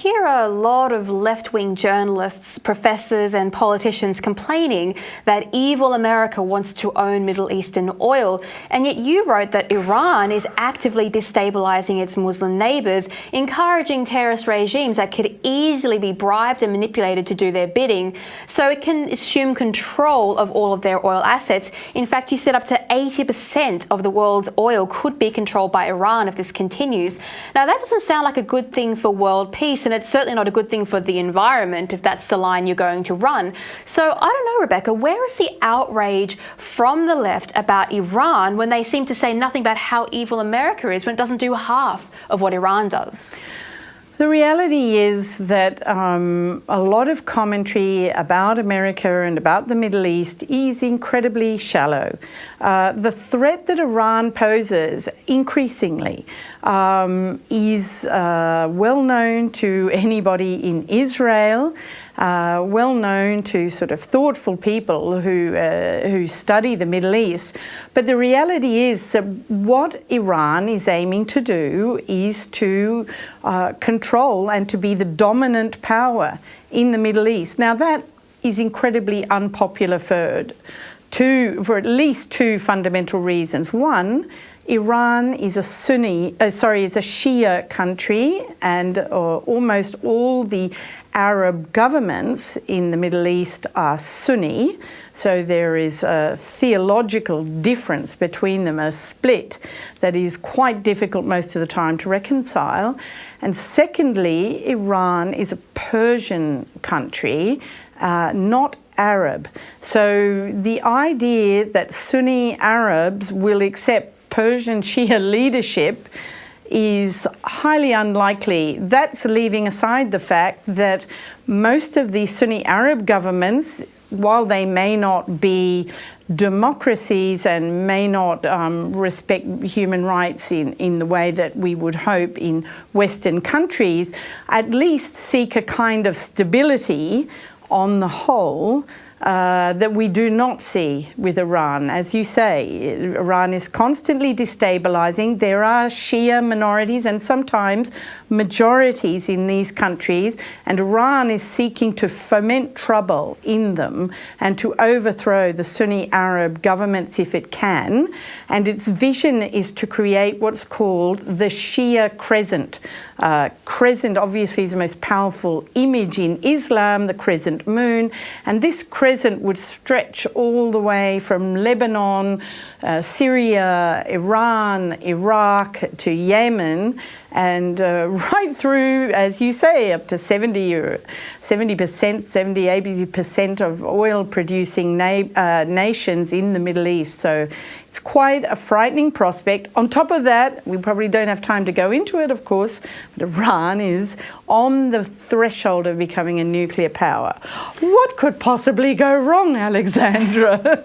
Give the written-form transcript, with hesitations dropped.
hear a lot of left-wing journalists, professors and politicians complaining that evil America wants to own Middle Eastern oil, and yet you wrote that Iran is actively destabilising its Muslim neighbours, encouraging terrorist regimes that could easily be bribed and manipulated to do their bidding, so it can assume control of all of their oil assets. In fact, you said up to 80% of the world's oil could be controlled by Iran if this continues. Now, that doesn't sound like a good thing for world peace, and it's certainly not a good thing for the environment if that's the line you're going to run. So I don't know, Rebecca, where is the outrage from the left about Iran when they seem to say nothing about how evil America is when it doesn't do half of what Iran does? The reality is that a lot of commentary about America and about the Middle East is incredibly shallow. The threat that Iran poses increasingly is well known to anybody in Israel, well known to sort of thoughtful people who study the Middle East. But the reality is that what Iran is aiming to do is to control and to be the dominant power in the Middle East. Now, that is incredibly unpopular for at least two fundamental reasons. One, Iran is a Shia country, and almost all the Arab governments in the Middle East are Sunni, so there is a theological difference between them, a split that is quite difficult most of the time to reconcile. And secondly, Iran is a Persian country, not Arab. So the idea that Sunni Arabs will accept Persian Shia leadership is highly unlikely. That's leaving aside the fact that most of the Sunni Arab governments, while they may not be democracies and may not respect human rights in the way that we would hope in Western countries, at least seek a kind of stability on the whole that we do not see with Iran. As you say, Iran is constantly destabilising. There are Shia minorities and sometimes majorities in these countries, and Iran is seeking to foment trouble in them and to overthrow the Sunni Arab governments if it can. And its vision is to create what's called the Shia crescent. Crescent obviously is the most powerful image in Islam, the crescent moon, and this crescent would stretch all the way from Lebanon, Syria, Iran, Iraq to Yemen, and right through, as you say, up to 70%, 80% of oil-producing nations in the Middle East. So it's quite a frightening prospect. On top of that, we probably don't have time to go into it, of course, but Iran is on the threshold of becoming a nuclear power. What could possibly go wrong, Alexandra?